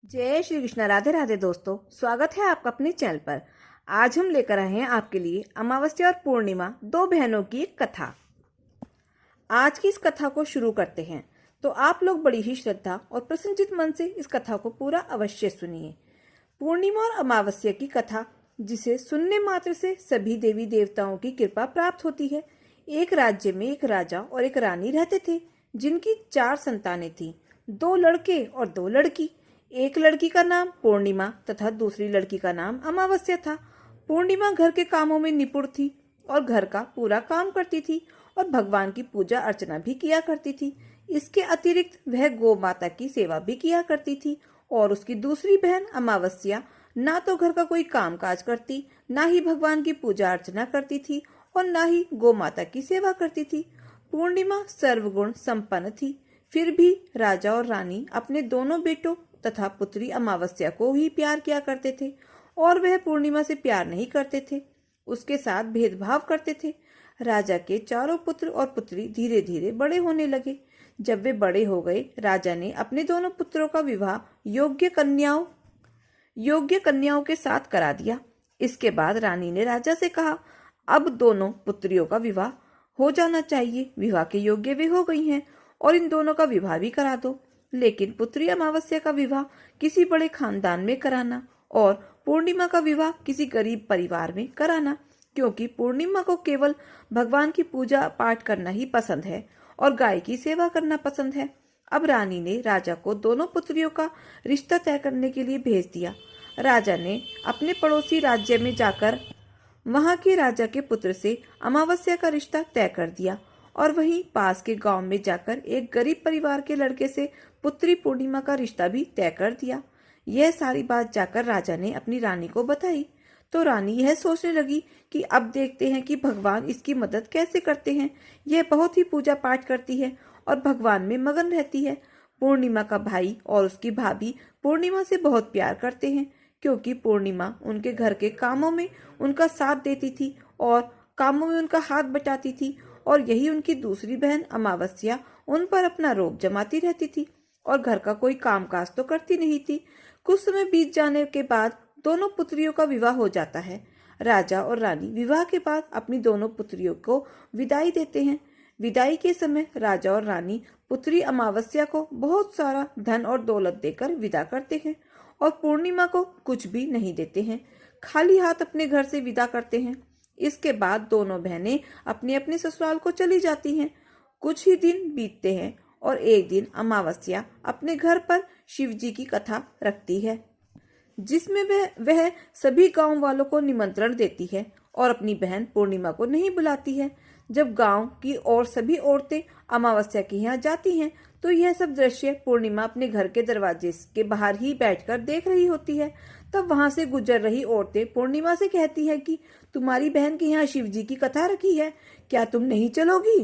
जय श्री कृष्ण। राधे राधे दोस्तों, स्वागत है आपका अपने चैनल पर। आज हम लेकर आए हैं आपके लिए अमावस्या और पूर्णिमा दो बहनों की एक कथा। आज की इस कथा को शुरू करते हैं तो आप लोग बड़ी ही श्रद्धा और प्रसन्नचित मन से इस कथा को पूरा अवश्य सुनिए। पूर्णिमा और अमावस्या की कथा, जिसे सुनने मात्र से सभी देवी देवताओं की कृपा प्राप्त होती है। एक राज्य में एक राजा और एक रानी रहते थे, जिनकी 4 संतानें थीं, 2 लड़के और 2 लड़की। एक लड़की का नाम पूर्णिमा तथा दूसरी लड़की का नाम अमावस्या था। पूर्णिमा घर के कामों में निपुण थी और घर का पूरा काम करती थी और भगवान की पूजा अर्चना भी किया करती थी। इसके अतिरिक्त वह गौ माता की सेवा भी किया करती थी। और उसकी दूसरी बहन अमावस्या ना तो घर का कोई काम काज करती, ना ही भगवान की पूजा अर्चना करती थी और ना ही गौ माता की सेवा करती थी। पूर्णिमा सर्वगुण संपन्न थी, फिर भी राजा और रानी अपने दोनों बेटों तथा पुत्री अमावस्या को ही प्यार किया करते थे और वह पूर्णिमा से प्यार नहीं करते थे, उसके साथ भेदभाव करते थे। राजा के चारों पुत्र और पुत्री धीरे धीरे बड़े होने लगे। जब वे बड़े हो गए, राजा ने अपने दोनों पुत्रों का विवाह योग्य कन्याओं के साथ करा दिया। इसके बाद रानी ने राजा से कहा, अब दोनों पुत्रियों का विवाह हो जाना चाहिए। विवाह के योग्य वे हो गई हैं और इन दोनों का विवाह भी करा दो। लेकिन पुत्री अमावस्या का विवाह किसी बड़े खानदान में कराना और पूर्णिमा का विवाह किसी गरीब परिवार में कराना, क्योंकि पूर्णिमा को केवल भगवान की पूजा पाठ करना ही पसंद है और गाय की सेवा करना पसंद है। अब रानी ने राजा को दोनों पुत्रियों का रिश्ता तय करने के लिए भेज दिया। राजा ने अपने पड़ोसी राज्य में जाकर वहां के राजा के पुत्र से अमावस्या का रिश्ता तय कर दिया और वहीं पास के गांव में जाकर एक गरीब परिवार के लड़के से पुत्री पूर्णिमा का रिश्ता भी तय कर दिया। यह सारी बात जाकर राजा ने अपनी रानी को बताई तो रानी यह सोचने लगी कि अब देखते हैं कि भगवान इसकी मदद कैसे करते हैं। यह बहुत ही पूजा पाठ करती है और भगवान में मगन रहती है। पूर्णिमा का भाई और उसकी भाभी पूर्णिमा से बहुत प्यार करते हैं, क्योंकि पूर्णिमा उनके घर के कामों में उनका साथ देती थी और कामों में उनका हाथ बटाती थी। और यही उनकी दूसरी बहन अमावस्या उन पर अपना रोब जमाती रहती थी और घर का कोई कामकाज तो करती नहीं थी। कुछ समय बीत जाने के बाद दोनों पुत्रियों का विवाह हो जाता है। राजा और रानी विवाह के बाद अपनी दोनों पुत्रियों को विदाई देते हैं। विदाई के समय राजा और रानी पुत्री अमावस्या को बहुत सारा धन और दौलत देकर विदा करते हैं और पूर्णिमा को कुछ भी नहीं देते हैं, खाली हाथ अपने घर से विदा करते हैं। इसके बाद दोनों बहनें अपने अपने ससुराल को चली जाती हैं। कुछ ही दिन बीतते हैं और एक दिन अमावस्या अपने घर पर शिव जी की कथा रखती है, जिसमें वह सभी गांव वालों को निमंत्रण देती है और अपनी बहन पूर्णिमा को नहीं बुलाती है। जब गांव की और सभी औरतें अमावस्या के यहाँ जाती हैं तो यह सब दृश्य पूर्णिमा अपने घर के दरवाजे के बाहर ही बैठकर देख रही होती है। तब वहां से गुजर रही औरतें पूर्णिमा से कहती है कि तुम्हारी बहन के यहाँ शिव जी की कथा रखी है, क्या तुम नहीं चलोगी?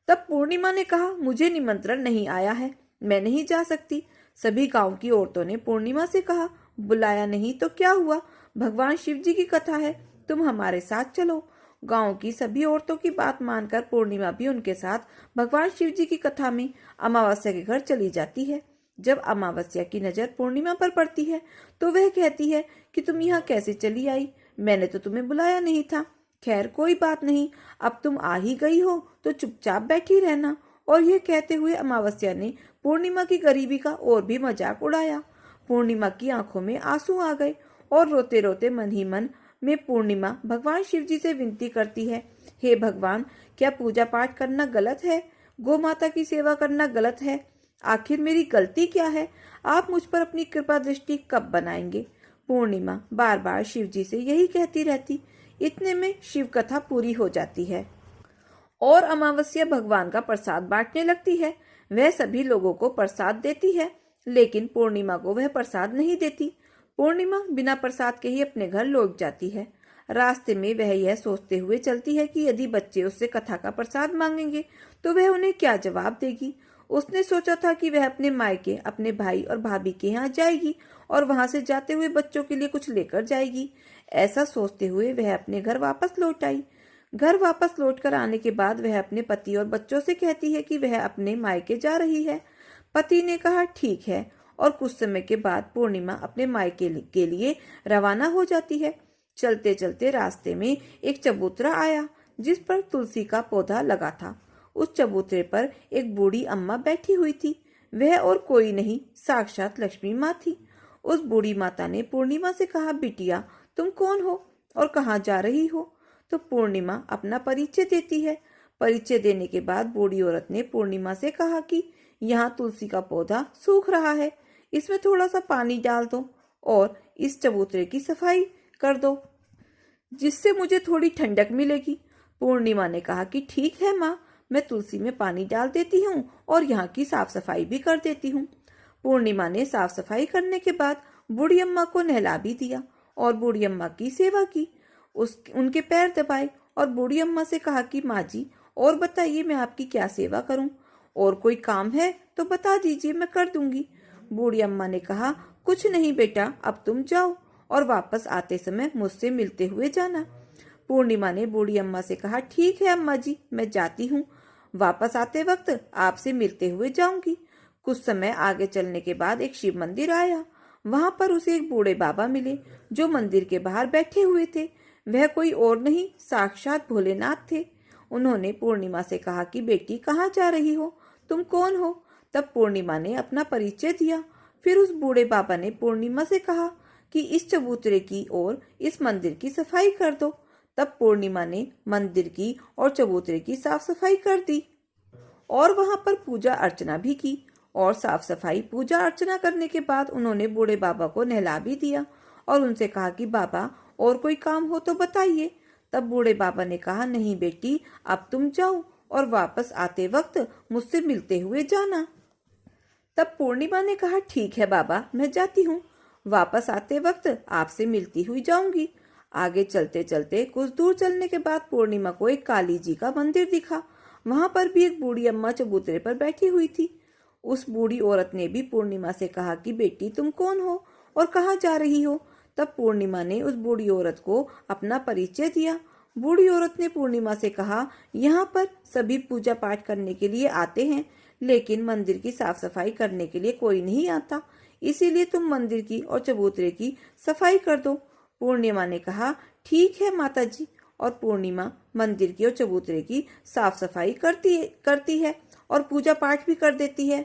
तब पूर्णिमा ने कहा, मुझे निमंत्रण नहीं आया है, मैं नहीं जा सकती। सभी गांव की औरतों ने पूर्णिमा से कहा, बुलाया नहीं तो क्या हुआ, भगवान शिव जी की कथा है, तुम हमारे साथ चलो। गांव की सभी औरतों की बात मानकर पूर्णिमा भी उनके साथ भगवान शिव जी की कथा में अमावस्या के घर चली जाती है। जब अमावस्या की नजर पूर्णिमा पर पड़ती है तो वह कहती है कि तुम यहाँ कैसे चली आई, मैंने तो तुम्हें बुलाया नहीं था। खैर कोई बात नहीं, अब तुम आ ही गई हो तो चुपचाप बैठी रहना। और यह कहते हुए अमावस्या ने पूर्णिमा की गरीबी का और भी मजाक उड़ाया। पूर्णिमा की आंखों में आंसू आ गए और रोते रोते मन ही मन में पूर्णिमा भगवान शिव जी से विनती करती है, हे भगवान, क्या पूजा पाठ करना गलत है? गौ माता की सेवा करना गलत है? आखिर मेरी गलती क्या है? आप मुझ पर अपनी कृपा दृष्टि कब बनाएंगे? पूर्णिमा बार बार शिव जी से यही कहती रहती। इतने में शिव कथा पूरी हो जाती है और अमावस्या भगवान का प्रसाद बांटने लगती है। वह सभी लोगों को प्रसाद देती है, लेकिन पूर्णिमा को वह प्रसाद नहीं देती। पूर्णिमा बिना प्रसाद के ही अपने घर लौट जाती है। रास्ते में वह यह सोचते हुए चलती है कि यदि बच्चे उससे कथा का प्रसाद मांगेंगे तो वह उन्हें क्या जवाब देगी। उसने सोचा था कि वह अपने मायके, अपने भाई और भाभी के यहाँ जाएगी और वहां से जाते हुए बच्चों के लिए कुछ लेकर जाएगी। ऐसा सोचते हुए वह अपने घर वापस लौट आई। घर वापस लौटकर आने के बाद वह अपने पति और बच्चों से कहती है कि वह अपने मायके जा रही है। पति ने कहा, ठीक है, और कुछ समय के बाद पूर्णिमा अपने मायके के लिए रवाना हो जाती है। चलते चलते रास्ते में एक चबूतरा आया जिस पर तुलसी का पौधा लगा था। उस चबूतरे पर एक बूढ़ी अम्मा बैठी हुई थी। वह और कोई नहीं, साक्षात लक्ष्मी माँ थी। उस बूढ़ी माता ने पूर्णिमा से कहा, बिटिया तुम कौन हो और कहाँ जा रही हो? तो पूर्णिमा अपना परिचय देती है। परिचय देने के बाद बूढ़ी औरत ने पूर्णिमा से कहा कि यहाँ तुलसी का पौधा सूख रहा है, इसमें थोड़ा सा पानी डाल दो और इस चबूतरे की सफाई कर दो, जिससे मुझे थोड़ी ठंडक मिलेगी। पूर्णिमा ने कहा कि ठीक है माँ, मैं तुलसी में पानी डाल देती हूँ और यहाँ की साफ सफाई भी कर देती हूँ। पूर्णिमा ने साफ सफाई करने के बाद बूढ़ी अम्मा को नहला भी दिया और बूढ़ी अम्मा की सेवा की, उनके पैर दबाए और बूढ़ी अम्मा से कहा कि माँ जी और बताइए मैं आपकी क्या सेवा करूं? और कोई काम है तो बता दीजिए, मैं कर दूंगी। बूढ़ी अम्मा ने कहा, कुछ नहीं बेटा, अब तुम जाओ और वापस आते समय मुझसे मिलते हुए जाना। पूर्णिमा ने बूढ़ी अम्मा से कहा, ठीक है अम्मा जी, मैं जाती हूँ, वापस आते वक्त आपसे मिलते हुए जाऊंगी। कुछ समय आगे चलने के बाद एक शिव मंदिर आया। वहां पर उसे एक बूढ़े बाबा मिले जो मंदिर के बाहर बैठे हुए थे। वह कोई और नहीं, साक्षात भोलेनाथ थे। उन्होंने पूर्णिमा से कहा कि बेटी कहाँ जा रही हो, तुम कौन हो? तब पूर्णिमा ने अपना परिचय दिया। फिर उस बूढ़े बाबा ने पूर्णिमा से कहा कि इस चबूतरे की और इस मंदिर की सफाई कर दो। तब पूर्णिमा ने मंदिर की और चबूतरे की साफ सफाई कर दी और वहां पर पूजा अर्चना भी की। और साफ सफाई पूजा अर्चना करने के बाद उन्होंने बूढ़े बाबा को नहला भी दिया और उनसे कहा कि बाबा और कोई काम हो तो बताइए। तब बूढ़े बाबा ने कहा, नहीं बेटी, अब तुम जाओ और वापस आते वक्त मुझसे मिलते हुए जाना। तब पूर्णिमा ने कहा, ठीक है बाबा, मैं जाती हूँ, वापस आते वक्त आपसे मिलती हुई जाऊंगी। आगे चलते चलते कुछ दूर चलने के बाद पूर्णिमा को एक काली जी का मंदिर दिखा। वहां पर भी एक बूढ़ी अम्मा चबूतरे पर बैठी हुई थी। उस बूढ़ी औरत ने भी पूर्णिमा से कहा कि बेटी तुम कौन हो और कहाँ जा रही हो? तब पूर्णिमा ने उस बूढ़ी औरत को अपना परिचय दिया। बूढ़ी औरत ने पूर्णिमा से कहा, यहाँ पर सभी पूजा पाठ करने के लिए आते हैं, लेकिन मंदिर की साफ सफाई करने के लिए कोई नहीं आता, इसीलिए तुम मंदिर की और चबूतरे की सफाई कर दो। पूर्णिमा ने कहा, ठीक है माता जी। और पूर्णिमा मंदिर की और चबूतरे की साफ सफाई करती है और पूजा पाठ भी कर देती है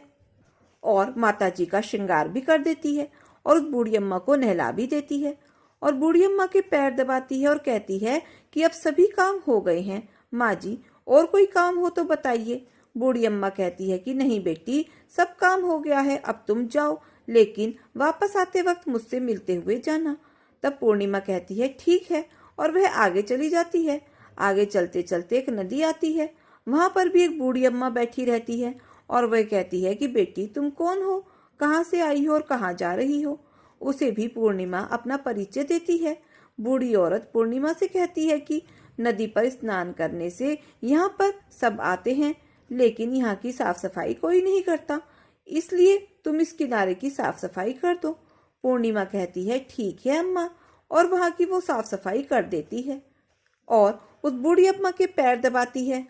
और माता जी का श्रृंगार भी कर देती है और उस बूढ़ी अम्मा को नहला भी देती है और बूढ़ी अम्मा के पैर दबाती है और कहती है कि अब सभी काम हो गए हैं माँ जी, और कोई काम हो तो बताइए। बूढ़ी अम्मा कहती है कि नहीं बेटी, सब काम हो गया है, अब तुम जाओ, लेकिन वापस आते वक्त मुझसे मिलते हुए जाना। तब पूर्णिमा कहती है ठीक है और वह आगे चली जाती है। आगे चलते चलते एक नदी आती है। वहां पर भी एक बूढ़ी अम्मा बैठी रहती है और वह कहती है कि बेटी तुम कौन हो, कहाँ से आई हो और कहाँ जा रही हो? उसे भी पूर्णिमा अपना परिचय देती है। बूढ़ी औरत पूर्णिमा से कहती है कि नदी पर स्नान करने से यहाँ पर सब आते हैं, लेकिन यहाँ की साफ सफाई कोई नहीं करता, इसलिए तुम इस किनारे की साफ सफाई कर दो। पूर्णिमा कहती है ठीक है अम्मा, और वहाँ की वो साफ सफाई कर देती है और उस बूढ़ी अम्मा के पैर दबाती है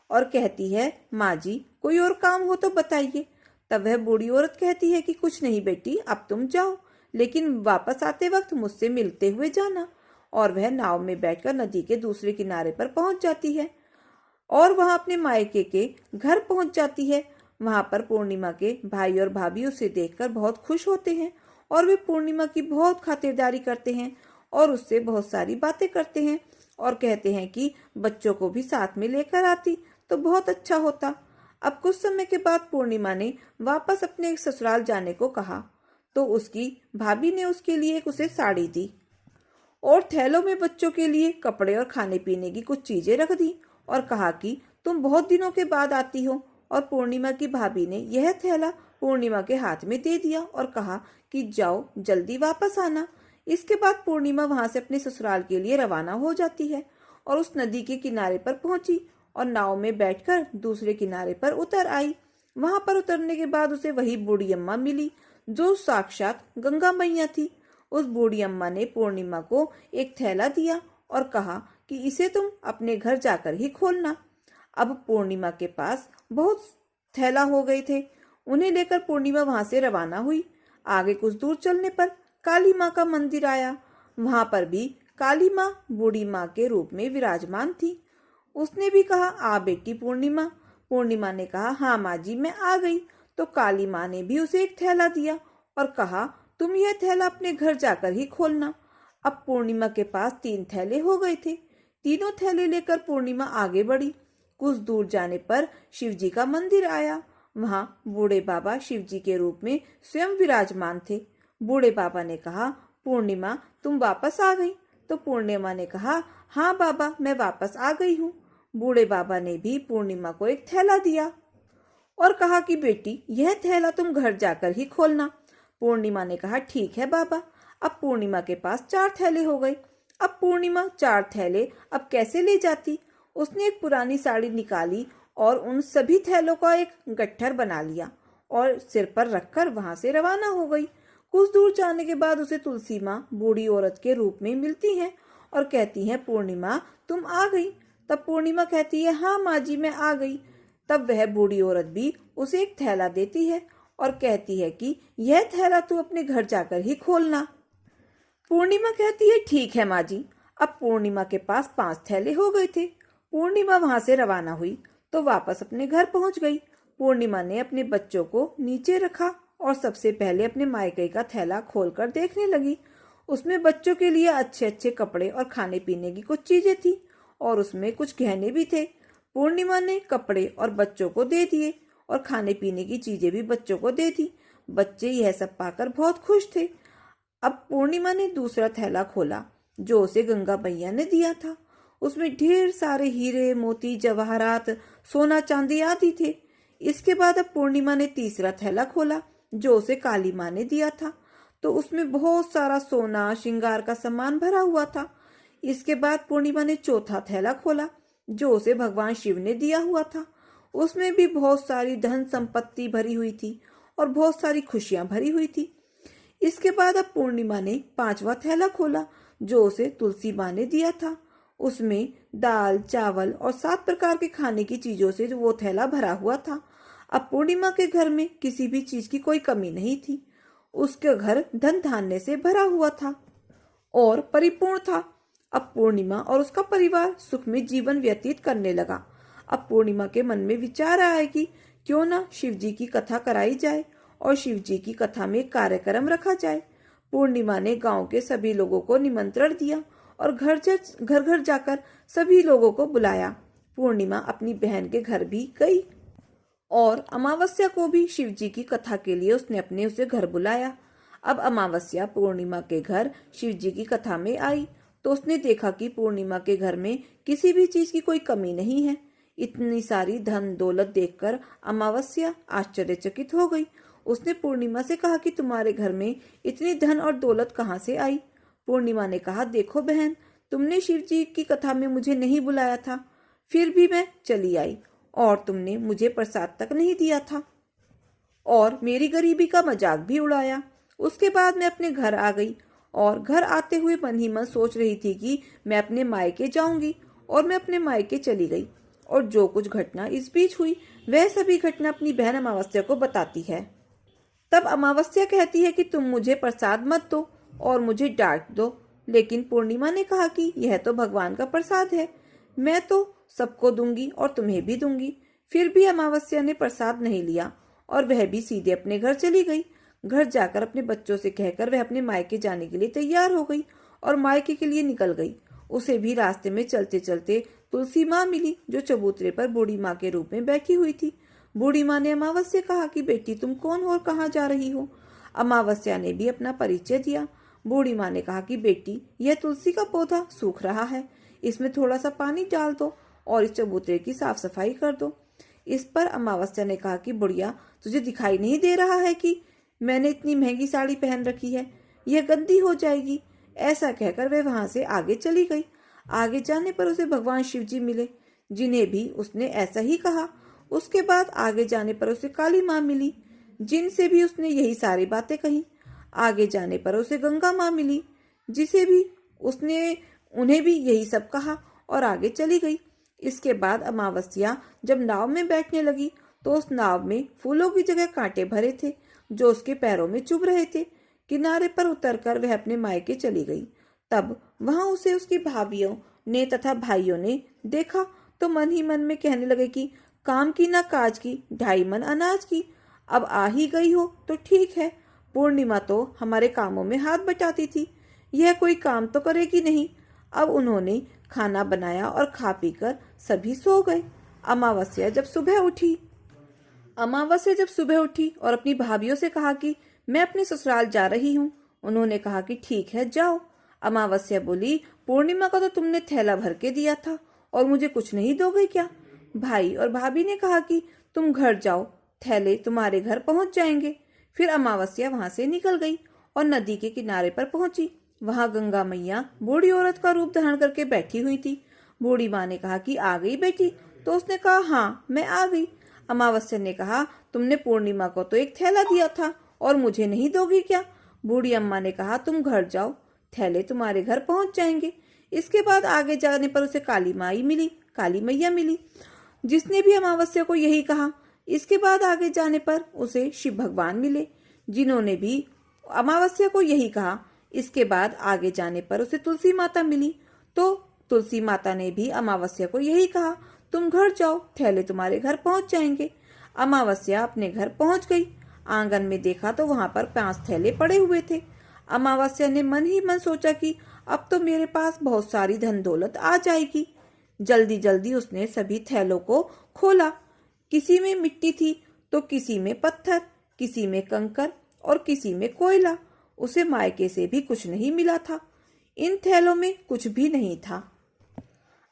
और कहती है, माँ जी कोई और काम हो तो बताइए। तब वह बूढ़ी औरत कहती है कि कुछ नहीं बेटी, अब तुम जाओ, लेकिन वापस आते वक्त मुझसे मिलते हुए जाना। और वह नाव में बैठकर नदी के दूसरे किनारे पर पहुंच जाती है और वहां अपने मायके के घर पहुंच जाती है। वहां पर पूर्णिमा के भाई और भाभी उसे देखकर बहुत खुश होते हैं और वे पूर्णिमा की बहुत खातिरदारी करते हैं और उससे बहुत सारी बातें करते हैं और कहते हैं कि बच्चों को भी साथ में लेकर आती तो बहुत अच्छा होता। अब कुछ समय के बाद पूर्णिमा ने वापस अपने ससुराल जाने को कहा तो उसकी भाभी ने उसके लिए उसे साड़ी दी और थैलों में बच्चों के लिए कपड़े और खाने पीने की कुछ चीजें रख दी और कहा कि तुम बहुत दिनों के बाद आती हो। और पूर्णिमा की भाभी ने यह थैला पूर्णिमा के हाथ में दे दिया और कहा कि जाओ जल्दी वापस आना। इसके बाद पूर्णिमा वहां से अपने ससुराल के लिए रवाना हो जाती है और उस नदी के किनारे पर पहुंची और नाव में बैठकर दूसरे किनारे पर उतर आई। वहां पर उतरने के बाद उसे वही बूढ़ी अम्मा मिली जो साक्षात गंगा मैया थी। उस बूढ़ी अम्मा ने पूर्णिमा को एक थैला दिया और कहा कि इसे तुम अपने घर जाकर ही खोलना। अब पूर्णिमा के पास बहुत थैला हो गए थे उन्हें लेकर पूर्णिमा वहां से रवाना हुई। आगे कुछ दूर चलने पर काली माँ का मंदिर आया। वहां पर भी काली माँ बूढ़ी माँ के रूप में विराजमान थी। उसने भी कहा, आ बेटी पूर्णिमा। पूर्णिमा ने कहा, हाँ माँ जी मैं आ गई। तो काली माँ ने भी उसे एक थैला दिया और कहा, तुम यह थैला अपने घर जाकर ही खोलना। अब पूर्णिमा के पास 3 थैले हो गए थे। तीनों थैले लेकर पूर्णिमा आगे बढ़ी। कुछ दूर जाने पर शिवजी का मंदिर आया। वहां बूढ़े बाबा शिवजी के रूप में स्वयं विराजमान थे। बूढ़े बाबा ने कहा, पूर्णिमा तुम वापस आ गई। तो पूर्णिमा ने कहा, हाँ बाबा मैं वापस आ गई हूँ। बूढ़े बाबा ने भी पूर्णिमा को एक थैला दिया और कहा कि बेटी यह थैला तुम घर जाकर ही खोलना। पूर्णिमा ने कहा, ठीक है बाबा। अब पूर्णिमा के पास 4 थैले हो गए। अब पूर्णिमा 4 थैले अब कैसे ले जाती? उसने एक पुरानी साड़ी निकाली और उन सभी थैलों का एक गट्ठर बना लिया और सिर पर रखकर वहां से रवाना हो गई। कुछ दूर जाने के बाद उसे तुलसी माँ बूढ़ी औरत के रूप में मिलती हैं और कहती हैं, पूर्णिमा तुम आ गई। तब पूर्णिमा कहती है, हाँ माँ जी मैं आ गई। तब वह बूढ़ी औरत भी उसे एक थैला देती है और कहती है कि यह थैला तू अपने घर जाकर ही खोलना। पूर्णिमा कहती है, ठीक है माँ जी। अब पूर्णिमा के पास 5 थैले हो गए थे। पूर्णिमा वहां से रवाना हुई तो वापस अपने घर पहुंच गई। पूर्णिमा ने अपने बच्चों को नीचे रखा और सबसे पहले अपने मायके का थैला खोलकर देखने लगी। उसमें बच्चों के लिए अच्छे अच्छे कपड़े और खाने पीने की कुछ चीजें थी और उसमें कुछ गहने भी थे। पूर्णिमा ने कपड़े और बच्चों को दे दिए और खाने पीने की चीजें भी बच्चों को दे दी। बच्चे यह सब पाकर बहुत खुश थे। अब पूर्णिमा ने दूसरा थैला खोला जो उसे गंगा मैया ने दिया था। उसमें ढेर सारे हीरे मोती जवाहरात सोना चांदी आदि थे। इसके बाद अब पूर्णिमा ने तीसरा थैला खोला जो उसे काली माँ ने दिया था। तो उसमें बहुत सारा सोना श्रृंगार का सामान भरा हुआ था। इसके बाद पूर्णिमा ने चौथा थैला खोला जो उसे भगवान शिव ने दिया हुआ था। उसमें भी बहुत सारी धन संपत्ति भरी हुई थी और बहुत सारी खुशियां भरी हुई थी। इसके बाद अब पूर्णिमा ने 5वां थैला खोला जो उसे तुलसी माँ ने दिया था। उसमें दाल चावल और 7 प्रकार के खाने की चीजों से वो थैला भरा हुआ था। अब पूर्णिमा के घर में किसी भी चीज की कोई कमी नहीं थी। उसके घर धन धान्य से भरा हुआ था और परिपूर्ण था। अब पूर्णिमा और उसका परिवार सुख में जीवन व्यतीत करने लगा। अब पूर्णिमा के मन में विचार आया कि क्यों ना शिव जी की कथा कराई जाए और शिव जी की कथा में कार्यक्रम रखा जाए। पूर्णिमा ने गांव के सभी लोगों को निमंत्रण दिया और घर घर जाकर सभी लोगों को बुलाया। पूर्णिमा अपनी बहन के घर भी गई और अमावस्या को भी शिव जी की कथा के लिए उसने उसे घर बुलाया। अब अमावस्या पूर्णिमा के घर शिव जी की कथा में आई तो उसने देखा कि पूर्णिमा के घर में किसी भी चीज की कोई कमी नहीं है। इतनी सारी धन दौलत देखकर अमावस्या आश्चर्यचकित हो गई। उसने पूर्णिमा से कहा कि तुम्हारे घर में इतनी धन और दौलत कहाँ से आई? पूर्णिमा ने कहा, देखो बहन, तुमने शिव जी की कथा में मुझे नहीं बुलाया था, फिर भी मैं चली आई और तुमने मुझे प्रसाद तक नहीं दिया था और मेरी गरीबी का मजाक भी उड़ाया। उसके बाद मैं अपने घर आ गई और घर आते हुए मन ही मन सोच रही थी कि मैं अपने मायके जाऊंगी और मैं अपने मायके चली गई और जो कुछ घटना इस बीच हुई वह सभी घटना अपनी बहन अमावस्या को बताती है। तब अमावस्या कहती है कि तुम मुझे प्रसाद मत दो और मुझे डांट दो, लेकिन पूर्णिमा ने कहा कि यह तो भगवान का प्रसाद है, मैं तो सबको दूंगी और तुम्हें भी दूंगी। फिर भी अमावस्या ने प्रसाद नहीं लिया और वह भी सीधे अपने घर चली गई। घर जाकर अपने बच्चों से कहकर वह अपने मायके जाने के लिए तैयार हो गई और मायके के लिए निकल गई। उसे भी रास्ते में चलते चलते तुलसी माँ मिली जो चबूतरे पर बूढ़ी माँ के रूप में बैठी हुई थी। बूढ़ी माँ ने अमावस्या से कहा कि बेटी तुम कौन हो और कहाँ जा रही हो? अमावस्या ने भी अपना परिचय दिया। बूढ़ी माँ ने कहा कि बेटी यह तुलसी का पौधा सूख रहा है, इसमें थोड़ा सा पानी डाल दो और इस चबूतरे की साफ सफाई कर दो। इस पर अमावस्या ने कहा कि बुढ़िया तुझे दिखाई नहीं दे रहा है कि मैंने इतनी महंगी साड़ी पहन रखी है, यह गंदी हो जाएगी। ऐसा कहकर वह वहां से आगे चली गई। आगे जाने पर उसे भगवान शिव जी मिले जिन्हें भी उसने ऐसा ही कहा। उसके बाद आगे जाने पर उसे काली माँ मिली जिनसे भी उसने यही सारी बातें कही। आगे जाने पर उसे गंगा माँ मिली जिसे भी उसने उन्हें भी यही सब कहा और आगे चली गई। इसके बाद अमावस्या जब नाव में बैठने लगी तो उस नाव में फूलों की जगह कांटे भरे थे जो उसके पैरों में चुभ रहे थे। किनारे पर उतरकर वह अपने मायके चली गई। तब वहां उसे उसकी भाभियों ने तथा भाइयों ने देखा तो मन ही मन में कहने लगे कि काम की ना काज की, 2.5 मन अनाज की। अब आ ही गई हो तो ठीक है। पूर्णिमा तो हमारे कामों में हाथ बटाती थी, यह कोई काम तो करेगी नहीं। अब उन्होंने खाना बनाया और खा पीकर सभी सो गए। अमावस्या जब सुबह उठी और अपनी भाभियों से कहा कि मैं अपने ससुराल जा रही हूँ। उन्होंने कहा कि ठीक है, जाओ। अमावस्या बोली, पूर्णिमा का तो तुमने थैला भर के दिया था और मुझे कुछ नहीं दोगे क्या? भाई और भाभी ने कहा कि तुम घर जाओ, थैले तुम्हारे घर पहुंच जाएंगे। फिर अमावस्या वहां से निकल गई और नदी के किनारे पर पहुंची। वहां गंगा मैया बूढ़ी औरत का रूप धारण करके बैठी हुई थी। बूढ़ी माँ ने कहा कि आ गई बेटी? तो उसने कहा हाँ, मैं आ गई। अमावस्या ने कहा, तुमने पूर्णिमा को तो एक थैला दिया था और मुझे नहीं दोगी क्या? बूढ़ी अम्मा ने कहा, तुम घर जाओ, थैले तुम्हारे घर पहुंच जाएंगे। इसके बाद आगे जाने पर उसे काली मैया मिली, जिसने भी अमावस्या को यही कहा। इसके बाद आगे जाने पर उसे शिव भगवान मिले, जिन्होंने भी अमावस्या को यही कहा। इसके बाद आगे जाने पर उसे तुलसी माता मिली, तो तुलसी माता ने भी अमावस्या को यही कहा, तुम घर जाओ, थैले तुम्हारे घर पहुंच जाएंगे। अमावस्या अपने घर पहुंच गई। आंगन में देखा तो वहां पर 5 थैले पड़े हुए थे। अमावस्या ने मन ही मन सोचा कि अब तो मेरे पास बहुत सारी धन दौलत आ जाएगी। जल्दी जल्दी उसने सभी थैलों को खोला। किसी में मिट्टी थी तो किसी में पत्थर, किसी में कंकर और किसी में कोयला। उसे मायके से भी कुछ नहीं मिला था। इन थैलों में कुछ भी नहीं था।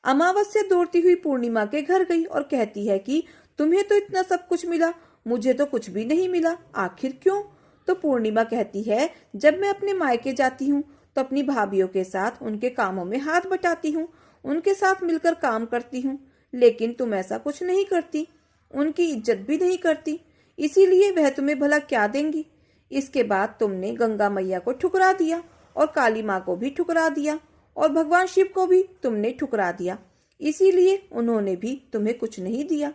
अमावस्या दौड़ती हुई पूर्णिमा के घर गई और कहती है कि तुम्हें तो इतना सब कुछ मिला, मुझे तो कुछ भी नहीं मिला, आखिर क्यों? तो पूर्णिमा कहती है, जब मैं अपने मायके जाती हूँ तो अपनी भाभियों के साथ उनके कामों में हाथ बटाती हूँ, उनके साथ मिलकर काम करती हूँ, लेकिन तुम ऐसा कुछ नहीं करती, उनकी इज्जत भी नहीं करती, इसीलिए वह तुम्हें भला क्या देंगी? इसके बाद तुमने गंगा मैया को ठुकरा दिया और काली माँ को भी ठुकरा दिया और भगवान शिव को भी तुमने ठुकरा दिया, इसीलिए उन्होंने भी तुम्हें कुछ नहीं दिया।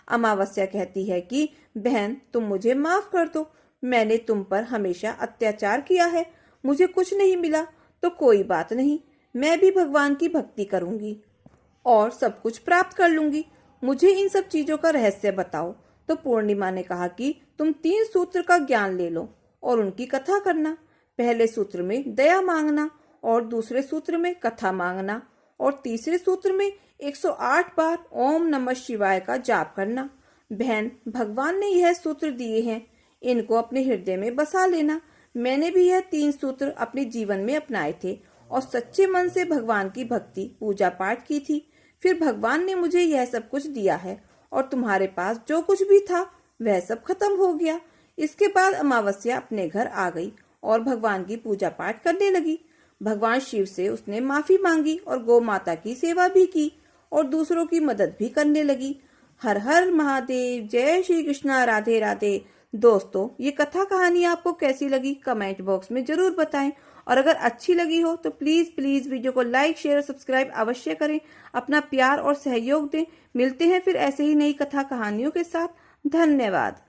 अमावस्या कहती है कि बहन, तुम मुझे माफ कर दो, मैंने तुम पर हमेशा अत्याचार किया है, मुझे कुछ नहीं मिला तो कोई बात नहीं, मैं भी भगवान की भक्ति करूंगी और सब कुछ प्राप्त कर लूंगी, मुझे इन सब चीजों का रहस्य बताओ। तो पूर्णिमा ने कहा कि तुम 3 सूत्र का ज्ञान ले लो और उनकी कथा करना। पहले सूत्र में दया मांगना और दूसरे सूत्र में कथा मांगना और तीसरे सूत्र में 108 बार ओम नमः शिवाय का जाप करना। बहन, भगवान ने यह सूत्र दिए हैं, इनको अपने हृदय में बसा लेना। मैंने भी यह 3 सूत्र अपने जीवन में अपनाए थे और सच्चे मन से भगवान की भक्ति पूजा पाठ की थी। फिर भगवान ने मुझे यह सब कुछ दिया है और तुम्हारे पास जो कुछ भी था वह सब खत्म हो गया। इसके बाद अमावस्या अपने घर आ गई और भगवान की पूजा पाठ करने लगी। भगवान शिव से उसने माफी मांगी और गौ माता की सेवा भी की और दूसरों की मदद भी करने लगी। हर हर महादेव, जय श्री कृष्णा, राधे राधे। दोस्तों, ये कथा कहानी आपको कैसी लगी कमेंट बॉक्स में जरूर बताएं और अगर अच्छी लगी हो तो प्लीज वीडियो को लाइक, शेयर और सब्सक्राइब अवश्य करें। अपना प्यार और सहयोग दें। मिलते हैं फिर ऐसे ही नई कथा कहानियों के साथ। धन्यवाद।